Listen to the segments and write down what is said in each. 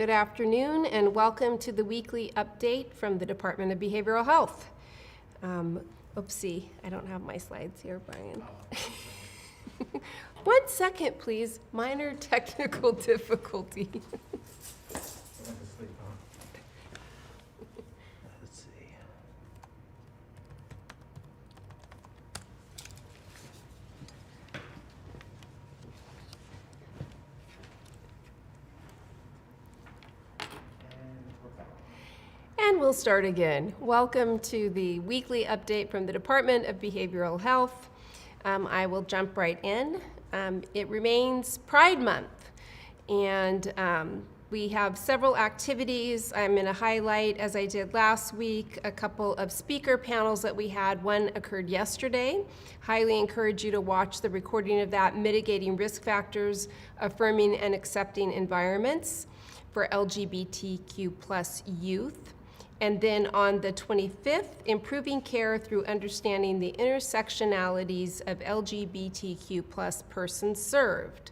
Good afternoon and welcome to the weekly update from the Department of Behavioral Health. Oopsie, I don't have my slides here, Brian. 1 second, please. Minor technical difficulty. Let's see. And we'll start again. Welcome to the weekly update from the Department of Behavioral Health. I will jump right in. It remains Pride Month, and we have several activities. I'm going to highlight, as I did last week, a couple of speaker panels that we had. One occurred yesterday. Highly encourage you to watch the recording of that, Mitigating Risk Factors, Affirming and Accepting Environments for LGBTQ plus youth. And then on the 25th, Improving Care Through Understanding the Intersectionalities of LGBTQ plus persons served.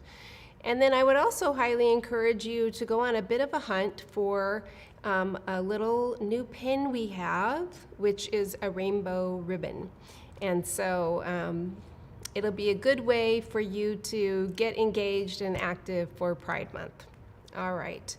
And then I would also highly encourage you to go on a bit of a hunt for a little new pin we have, which is a rainbow ribbon. And so it'll be a good way for you to get engaged and active for Pride Month. All right.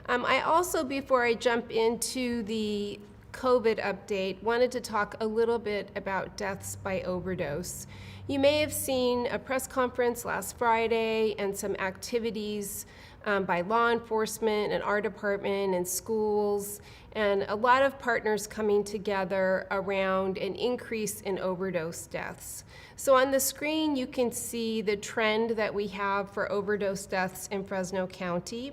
I also, before I jump into the COVID update, wanted to talk a little bit about deaths by overdose. You may have seen a press conference last Friday and some activities by law enforcement and our department and schools, and a lot of partners coming together around an increase in overdose deaths. So on the screen, you can see the trend that we have for overdose deaths in Fresno County.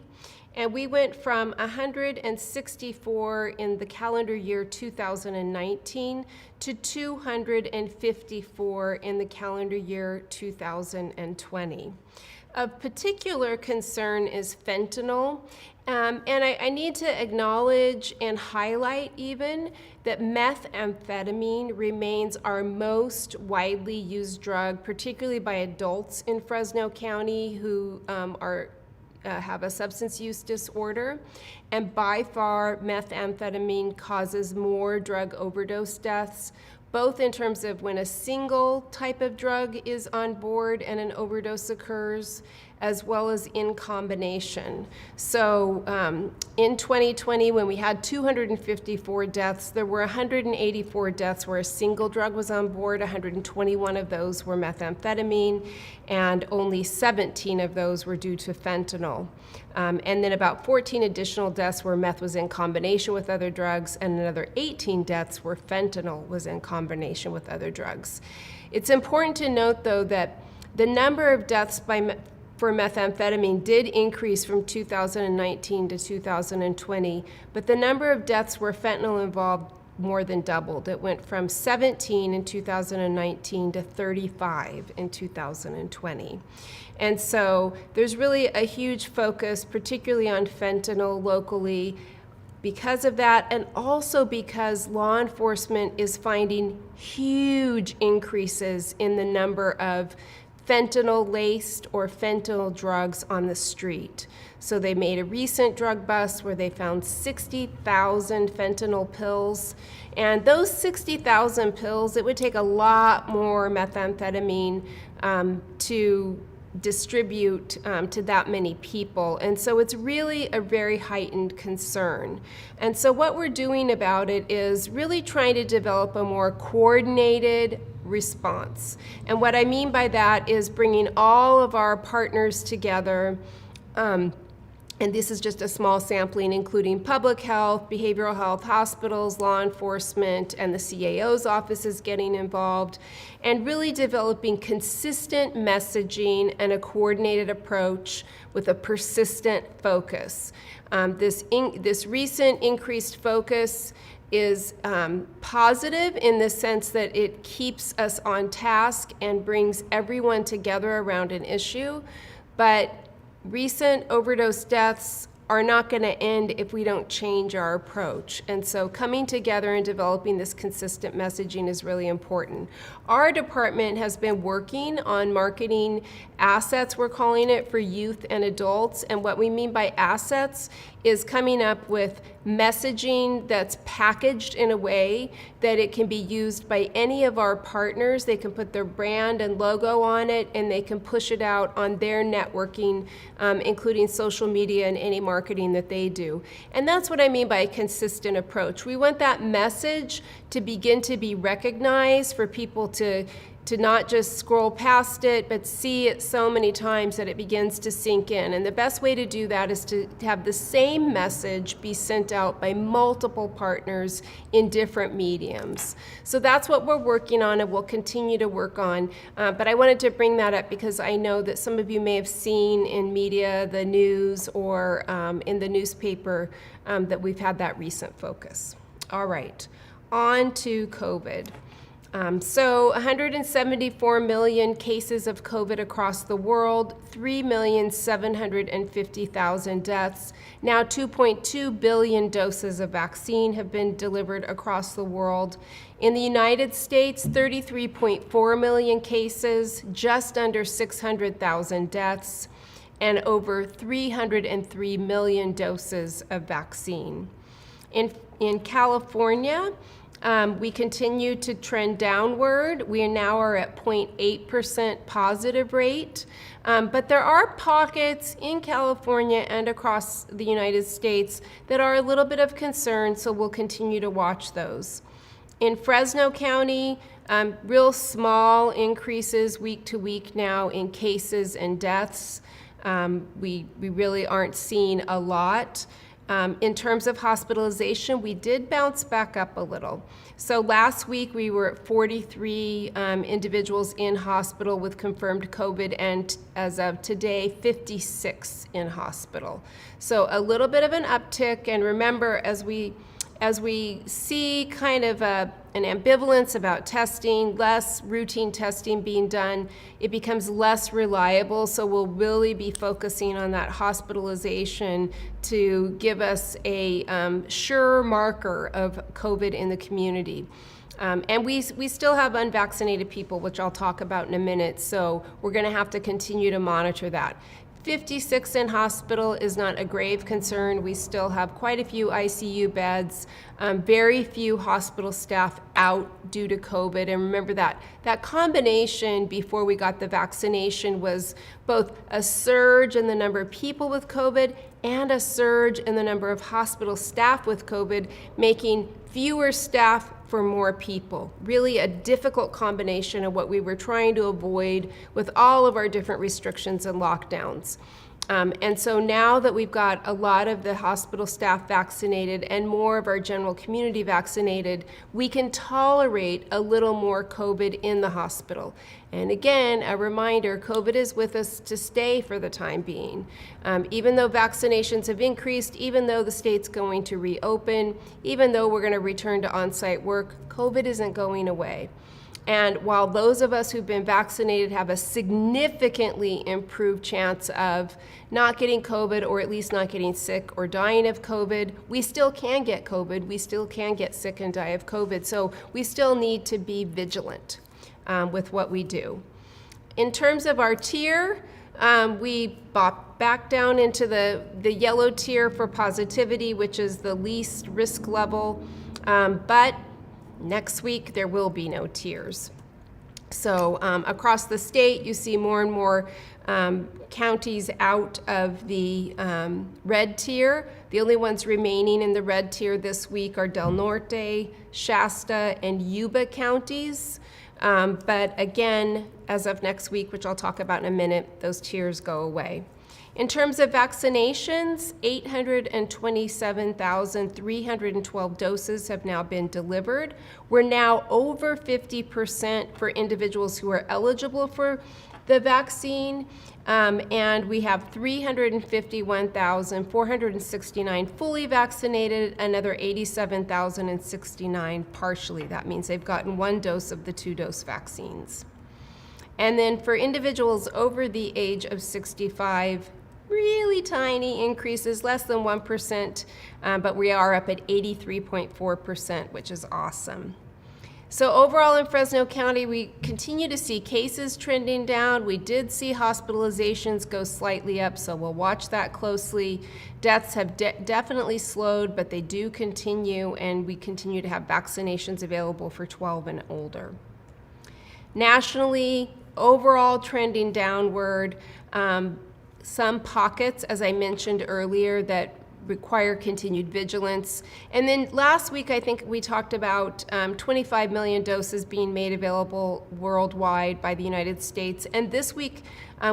And we went from 164 in the calendar year 2019 to 254 in the calendar year 2020. Of particular concern is fentanyl. And I need to acknowledge and highlight even that methamphetamine remains our most widely used drug, particularly by adults in Fresno County who have a substance use disorder, and by far methamphetamine causes more drug overdose deaths, both in terms of when a single type of drug is on board and an overdose occurs, as well as in combination. So in 2020, when we had 254 deaths, there were 184 deaths where a single drug was on board. 121 of those were methamphetamine, and only 17 of those were due to fentanyl. And then about 14 additional deaths where meth was in combination with other drugs, and another 18 deaths where fentanyl was in combination with other drugs. It's important to note, though, that the number of deaths for methamphetamine did increase from 2019 to 2020, but the number of deaths where fentanyl involved more than doubled. It went from 17 in 2019 to 35 in 2020. And so there's really a huge focus, particularly on fentanyl locally, because of that, and also because law enforcement is finding huge increases in the number of fentanyl-laced or fentanyl drugs on the street. So they made a recent drug bust where they found 60,000 fentanyl pills. And those 60,000 pills, it would take a lot more methamphetamine to distribute to that many people. And so it's really a very heightened concern. And so what we're doing about it is really trying to develop a more coordinated response. And what I mean by that is bringing all of our partners together, and this is just a small sampling, including public health, behavioral health, hospitals, law enforcement, and the CAO's office is getting involved, and really developing consistent messaging and a coordinated approach with a persistent focus. This recent increased focus is positive in the sense that it keeps us on task and brings everyone together around an issue, but recent overdose deaths are not going to end if we don't change our approach. And so coming together and developing this consistent messaging is really important. Our department has been working on marketing assets, we're calling it, for youth and adults. And what we mean by assets is coming up with messaging that's packaged in a way that it can be used by any of our partners. They can put their brand and logo on it, and they can push it out on their networking, including social media and any marketing that they do. And that's what I mean by a consistent approach. We want that message to begin to be recognized, for people to not just scroll past it, but see it so many times that it begins to sink in. And the best way to do that is to have the same message be sent out by multiple partners in different mediums. So that's what we're working on and we'll continue to work on. But I wanted to bring that up because I know that some of you may have seen in media, the news, or in the newspaper that we've had that recent focus. All right, on to COVID. So 174 million cases of COVID across the world, 3,750,000 deaths. Now 2.2 billion doses of vaccine have been delivered across the world. In the United States, 33.4 million cases, just under 600,000 deaths, and over 303 million doses of vaccine. In California, we continue to trend downward. We now are at 0.8% positive rate. But there are pockets in California and across the United States that are a little bit of concern, so we'll continue to watch those. In Fresno County, real small increases week to week now in cases and deaths. We really aren't seeing a lot. In terms of hospitalization, we did bounce back up a little. So last week we were at 43 individuals in hospital with confirmed COVID, and as of today, 56 in hospital. So a little bit of an uptick, and remember, as we see kind of an ambivalence about testing, less routine testing being done, it becomes less reliable, so we'll really be focusing on that hospitalization to give us a sure marker of COVID in the community. And we still have unvaccinated people, which I'll talk about in a minute, so we're gonna have to continue to monitor that. 56 in hospital is not a grave concern. We still have quite a few ICU beds, very few hospital staff out due to COVID. And remember that combination before we got the vaccination was both a surge in the number of people with COVID and a surge in the number of hospital staff with COVID, making fewer staff for more people. Really a difficult combination of what we were trying to avoid with all of our different restrictions and lockdowns. And so now that we've got a lot of the hospital staff vaccinated and more of our general community vaccinated, we can tolerate a little more COVID in the hospital. And again, a reminder, COVID is with us to stay for the time being. Even though vaccinations have increased, even though the state's going to reopen, even though we're going to return to on-site work, COVID isn't going away. And while those of us who've been vaccinated have a significantly improved chance of not getting COVID, or at least not getting sick or dying of COVID, we still can get COVID. We still can get sick and die of COVID. So we still need to be vigilant with what we do. In terms of our tier, we bop back down into the yellow tier for positivity, which is the least risk level. But next week, there will be no tiers. So across the state, you see more and more counties out of the red tier. The only ones remaining in the red tier this week are Del Norte, Shasta, and Yuba counties. But again, as of next week, which I'll talk about in a minute, those tiers go away. In terms of vaccinations, 827,312 doses have now been delivered. We're now over 50% for individuals who are eligible for the vaccine, and we have 351,469 fully vaccinated, another 87,069 partially. That means they've gotten one dose of the 2-dose vaccines. And then for individuals over the age of 65, really tiny increases, less than 1%, but we are up at 83.4%, which is awesome. So overall in Fresno County, we continue to see cases trending down. We did see hospitalizations go slightly up, so we'll watch that closely. Deaths have definitely slowed, but they do continue, and we continue to have vaccinations available for 12 and older. Nationally, overall trending downward. Some pockets, as I mentioned earlier, that require continued vigilance. And then last week, I think we talked about 25 million doses being made available worldwide by the United States. And this week,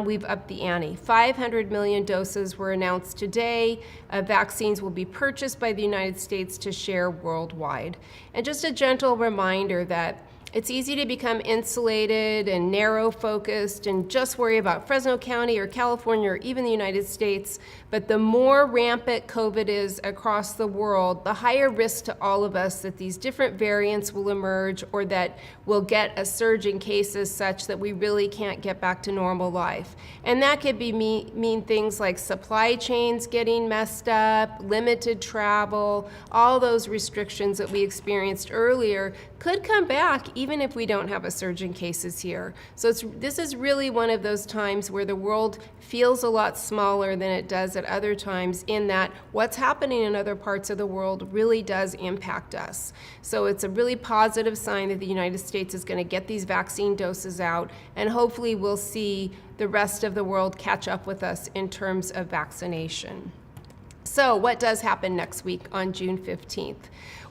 we've upped the ante. 500 million doses were announced today. Vaccines will be purchased by the United States to share worldwide. And just a gentle reminder that it's easy to become insulated and narrow-focused and just worry about Fresno County or California or even the United States. But the more rampant COVID is across the world, the higher risk to all of us that these different variants will emerge or that we'll get a surge in cases such that we really can't get back to normal life. And that could be mean things like supply chains getting messed up, limited travel, all those restrictions that we experienced earlier could come back even if we don't have a surge in cases here. So this is really one of those times where the world feels a lot smaller than it does at other times, in that what's happening in other parts of the world really does impact us. So it's a really positive sign that the United States is going to get these vaccine doses out, and hopefully we'll see the rest of the world catch up with us in terms of vaccination. So what does happen next week on June 15th?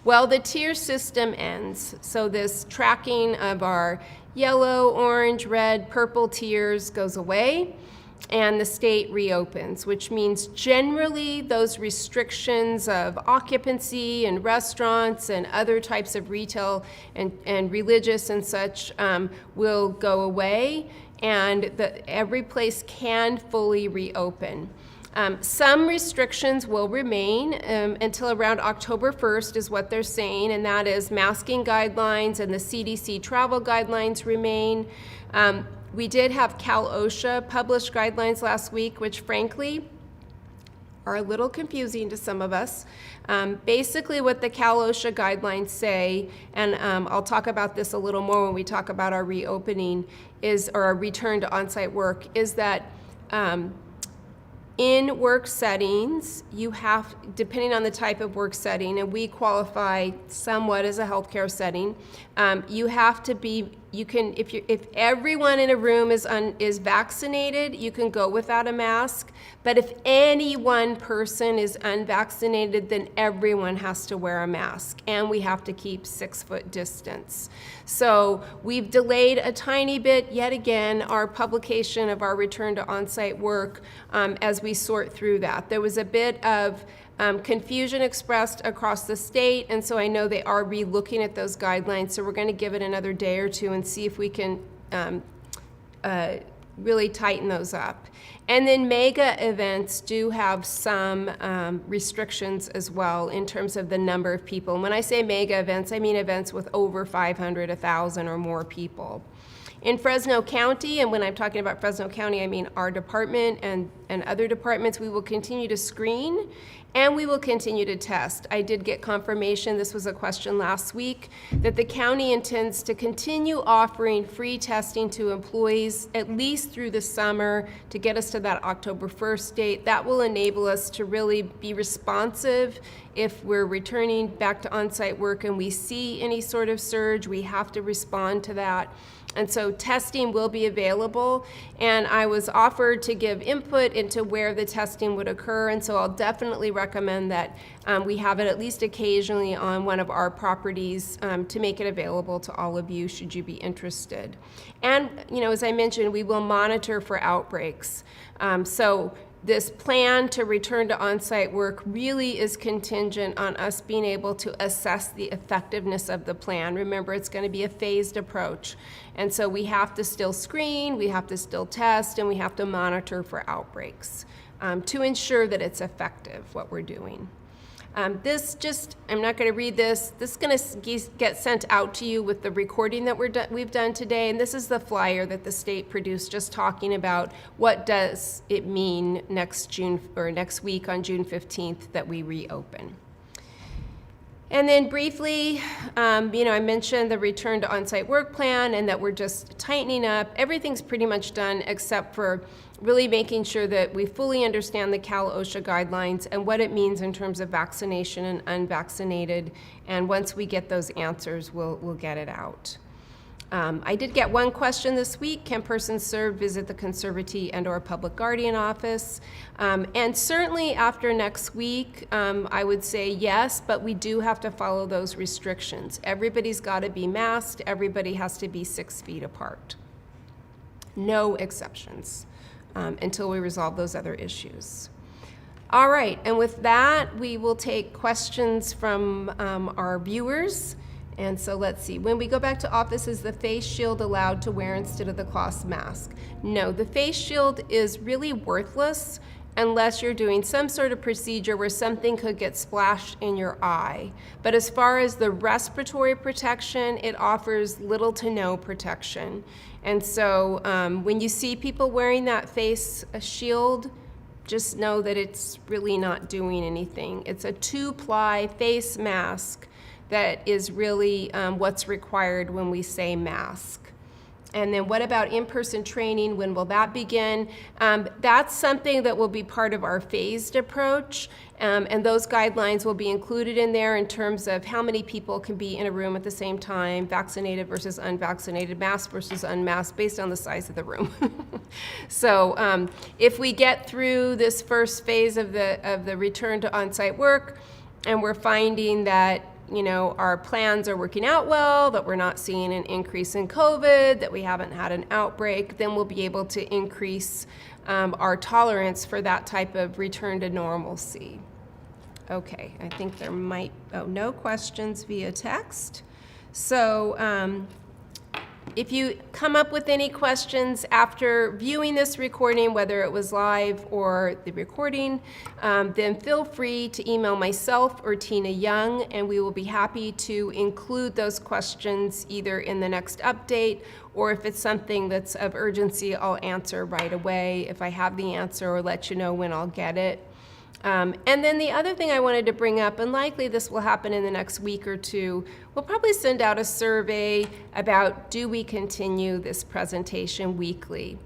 Well, the tier system ends. So this tracking of our yellow, orange, red, purple tiers goes away, and the state reopens, which means generally those restrictions of occupancy and restaurants and other types of retail and religious and such will go away, and every place can fully reopen. Some restrictions will remain until around October 1st is what they're saying, and that is masking guidelines and the CDC travel guidelines remain. We did have Cal OSHA publish guidelines last week, which frankly are a little confusing to some of us. Basically what the Cal OSHA guidelines say, and I'll talk about this a little more when we talk about our reopening, or our return to on-site work, is that in work settings, you have, depending on the type of work setting, and we qualify somewhat as a healthcare setting, you have to be, if everyone in a room is vaccinated, you can go without a mask. But if any one person is unvaccinated, then everyone has to wear a mask, and we have to keep 6-foot distance. So we've delayed a tiny bit, yet again, our publication of our return to on-site work as we sort through that. There was a bit of confusion expressed across the state, and so I know they are re-looking at those guidelines, so we're going to give it another day or two and see if we can really tighten those up. And then mega events do have some restrictions as well in terms of the number of people. And when I say mega events, I mean events with over 500, 1,000 or more people. In Fresno County, and when I'm talking about Fresno County, I mean our department and other departments, we will continue to screen and we will continue to test. I did get confirmation, this was a question last week, that the county intends to continue offering free testing to employees at least through the summer to get us to that October 1st date. That will enable us to really be responsive if we're returning back to on-site work and we see any sort of surge. We have to respond to that. And so testing will be available, and I was offered to give input into where the testing would occur, and so I'll definitely recommend that we have it at least occasionally on one of our properties to make it available to all of you should you be interested. And as I mentioned, we will monitor for outbreaks. So this plan to return to on-site work really is contingent on us being able to assess the effectiveness of the plan. Remember, it's going to be a phased approach. And so we have to still screen, we have to still test, and we have to monitor for outbreaks to ensure that it's effective, what we're doing. I'm not going to read this. This is going to get sent out to you with the recording that we've done today. And this is the flyer that the state produced, just talking about what does it mean next week on June 15th that we reopen. And then briefly, I mentioned the return to on-site work plan and that we're just tightening up. Everything's pretty much done except for really making sure that we fully understand the Cal-OSHA guidelines and what it means in terms of vaccination and unvaccinated. And once we get those answers, we'll get it out. I did get one question this week. Can persons served visit the conservatee and/or public guardian office? And certainly after next week, I would say yes, but we do have to follow those restrictions. Everybody's got to be masked. Everybody has to be 6 feet apart. No exceptions until we resolve those other issues. All right, and with that, we will take questions from our viewers. And so let's see, when we go back to office, is the face shield allowed to wear instead of the cloth mask? No, the face shield is really worthless unless you're doing some sort of procedure where something could get splashed in your eye. But as far as the respiratory protection, it offers little to no protection. And so when you see people wearing that face shield, just know that it's really not doing anything. It's a 2-ply face mask that is really what's required when we say mask. And then what about in-person training? When will that begin? That's something that will be part of our phased approach. And those guidelines will be included in there in terms of how many people can be in a room at the same time, vaccinated versus unvaccinated, masked versus unmasked, based on the size of the room. So if we get through this first phase of the return to on-site work, and we're finding that our plans are working out well, that we're not seeing an increase in COVID, that we haven't had an outbreak, then we'll be able to increase our tolerance for that type of return to normalcy. Okay, I think there might, no questions via text. So if you come up with any questions after viewing this recording, whether it was live or the recording, then feel free to email myself or Tina Young, and we will be happy to include those questions either in the next update, or if it's something that's of urgency, I'll answer right away if I have the answer, or let you know when I'll get it. And then the other thing I wanted to bring up, and likely this will happen in the next week or two, we'll probably send out a survey about, do we continue this presentation weekly?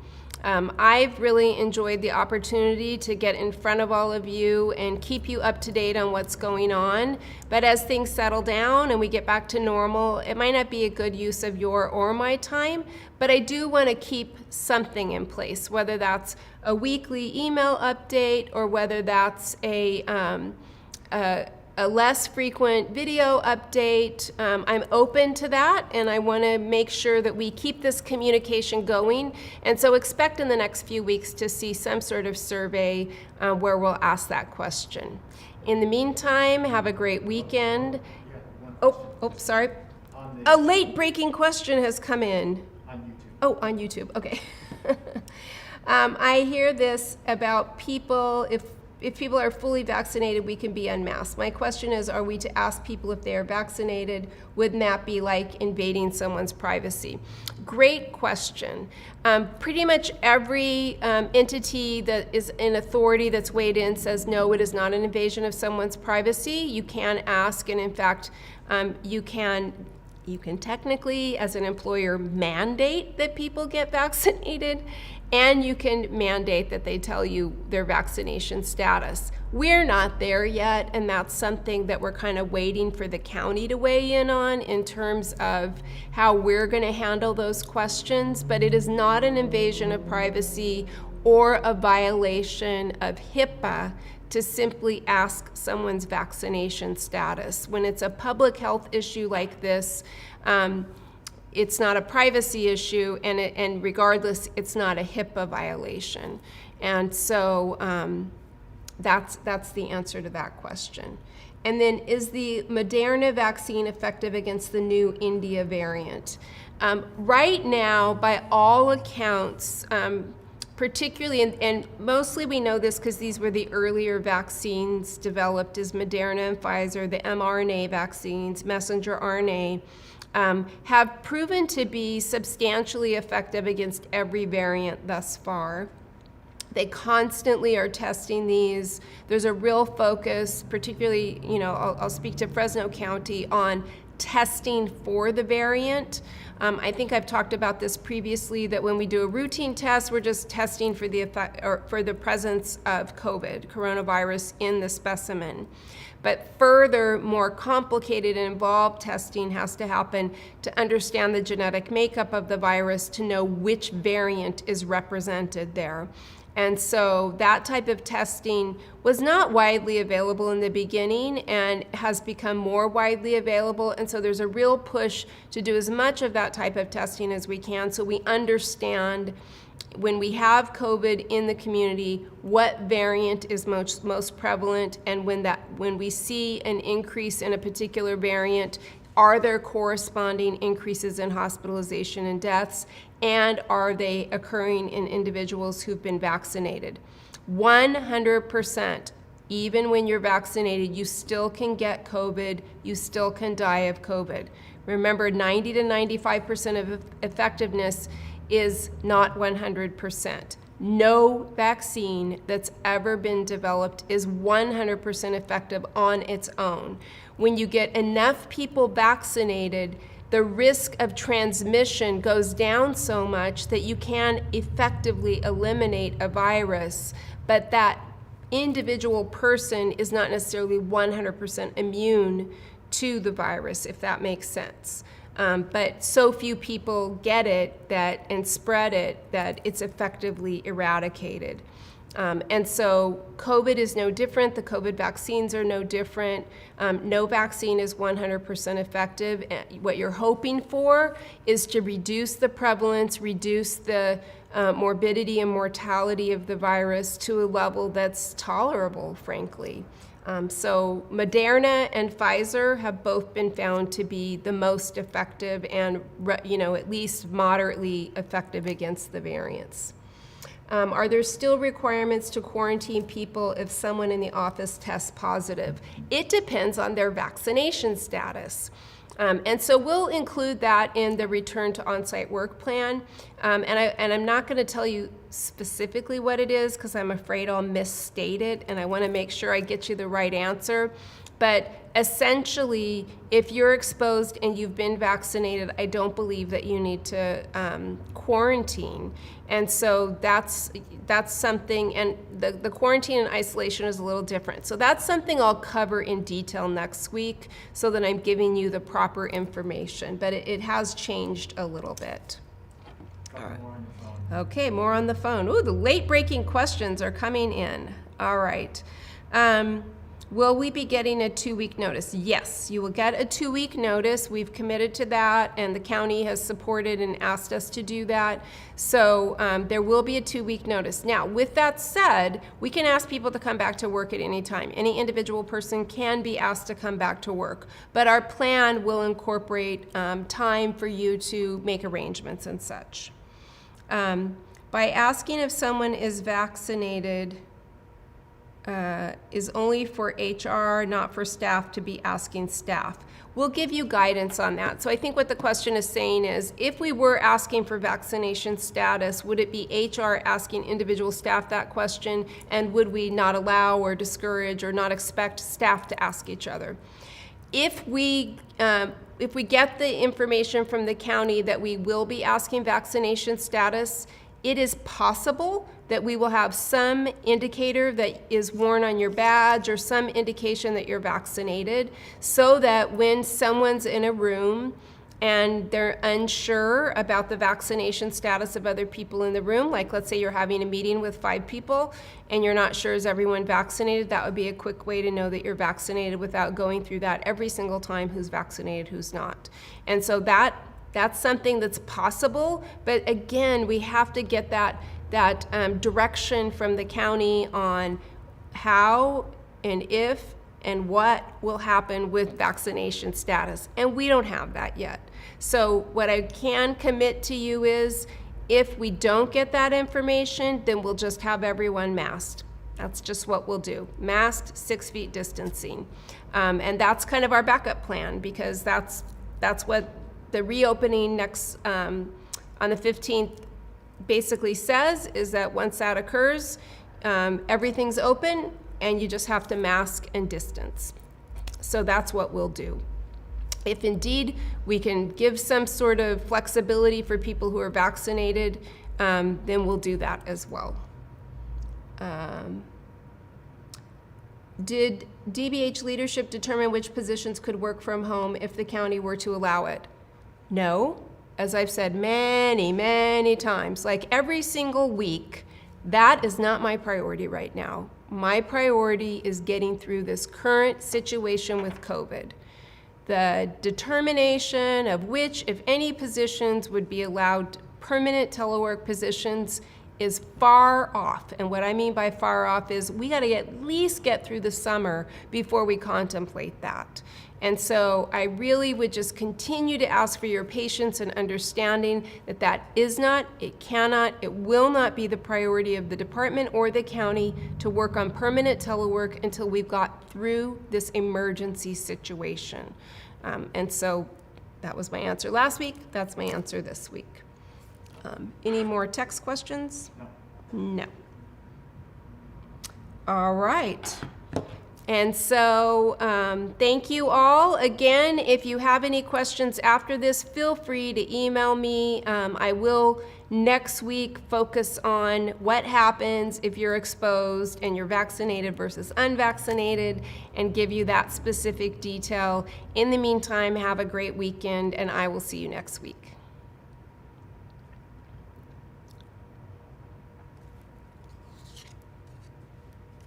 I've really enjoyed the opportunity to get in front of all of you and keep you up to date on what's going on. But as things settle down and we get back to normal, it might not be a good use of your or my time, but I do want to keep something in place, whether that's a weekly email update or whether that's a less frequent video update. I'm open to that, and I want to make sure that we keep this communication going. And so expect in the next few weeks to see some sort of survey where we'll ask that question. In the meantime, have a great weekend. Sorry. A late breaking question has come in. On YouTube. Oh, on YouTube, okay. I hear this about people, if people are fully vaccinated, we can be unmasked. My question is, are we to ask people if they are vaccinated? Wouldn't that be like invading someone's privacy? Great question. Pretty much every entity that is in authority that's weighed in says, no, it is not an invasion of someone's privacy. You can ask, and in fact, you can technically, as an employer, mandate that people get vaccinated, and you can mandate that they tell you their vaccination status. We're not there yet, and that's something that we're kind of waiting for the county to weigh in on in terms of how we're going to handle those questions, but it is not an invasion of privacy or a violation of HIPAA to simply ask someone's vaccination status. When it's a public health issue like this, it's not a privacy issue, and regardless, it's not a HIPAA violation. And so that's the answer to that question. And then, is the Moderna vaccine effective against the new India variant? Right now, by all accounts, particularly, and mostly we know this because these were the earlier vaccines developed as Moderna and Pfizer, the mRNA vaccines, messenger RNA, have proven to be substantially effective against every variant thus far. They constantly are testing these. There's a real focus, particularly, I'll speak to Fresno County on testing for the variant. I think I've talked about this previously, that when we do a routine test, we're just testing for the effect or for the presence of coronavirus in the specimen. But further, more complicated and involved testing has to happen to understand the genetic makeup of the virus, to know which variant is represented there. And so that type of testing was not widely available in the beginning and has become more widely available. And so there's a real push to do as much of that type of testing as we can, so we understand when we have COVID in the community, what variant is most prevalent, and when we see an increase in a particular variant, are there corresponding increases in hospitalization and deaths, and are they occurring in individuals who've been vaccinated? 100%, even when you're vaccinated, you still can get COVID, you still can die of COVID. Remember, 90 to 95% of effectiveness is not 100%. No vaccine that's ever been developed is 100% effective on its own. When you get enough people vaccinated, the risk of transmission goes down so much that you can effectively eliminate a virus, but that individual person is not necessarily 100% immune to the virus, if that makes sense. But so few people get it and spread it that it's effectively eradicated. And so COVID is no different. The COVID vaccines are no different. No vaccine is 100% effective. What you're hoping for is to reduce the prevalence, reduce the morbidity and mortality of the virus to a level that's tolerable, frankly. So Moderna and Pfizer have both been found to be the most effective and, at least moderately effective against the variants. Are there still requirements to quarantine people if someone in the office tests positive? It depends on their vaccination status. And so we'll include that in the return to on-site work plan. And I'm not going to tell you specifically what it is because I'm afraid I'll misstate it, and I want to make sure I get you the right answer. But essentially, if you're exposed and you've been vaccinated, I don't believe that you need to quarantine. And so that's something, and the quarantine and isolation is a little different. So that's something I'll cover in detail next week so that I'm giving you the proper information. But it has changed a little bit. All right. Okay, more on the phone. Ooh, the late-breaking questions are coming in. All right. Will we be getting a 2-week notice? Yes, you will get a 2-week notice. We've committed to that, and the county has supported and asked us to do that. So there will be a 2-week notice. Now, with that said, we can ask people to come back to work at any time. Any individual person can be asked to come back to work, but our plan will incorporate time for you to make arrangements and such. By asking if someone is vaccinated, is only for HR, not for staff to be asking staff. We'll give you guidance on that. So I think what the question is saying is, if we were asking for vaccination status, would it be HR asking individual staff that question, and would we not allow or discourage or not expect staff to ask each other? If we get the information from the county that we will be asking vaccination status, it is possible that we will have some indicator that is worn on your badge or some indication that you're vaccinated, so that when someone's in a room and they're unsure about the vaccination status of other people in the room, like let's say you're having a meeting with 5 people and you're not sure is everyone vaccinated, that would be a quick way to know that you're vaccinated without going through that every single time, who's vaccinated, who's not. And so that's something that's possible, but again, we have to get that direction from the county on how and if and what will happen with vaccination status, and we don't have that yet. So what I can commit to you is, If we don't get that information, then we'll just have everyone masked. That's just what we'll do. Masked, 6 feet distancing. And that's kind of our backup plan, because that's what the reopening next on the 15th basically says, is that once that occurs, everything's open and you just have to mask and distance. So that's what we'll do. If indeed we can give some sort of flexibility for people who are vaccinated, then we'll do that as well. Did DBH leadership determine which positions could work from home if the county were to allow it? No. As I've said many, many times, like every single week, that is not my priority right now. My priority is getting through this current situation with COVID. The determination of which, if any, positions would be allowed, permanent telework positions, is far off. And what I mean by far off is we got to at least get through the summer before we contemplate that. And so I really would just continue to ask for your patience and understanding that that is not, it cannot, it will not be the priority of the department or the county to work on permanent telework until we've got through this emergency situation. And so that was my answer last week. That's my answer this week. Any more text questions? No. All right. And so thank you all. Again, if you have any questions after this, feel free to email me. I will next week focus on what happens if you're exposed and you're vaccinated versus unvaccinated, and give you that specific detail. In the meantime, have a great weekend, and I will see you next week.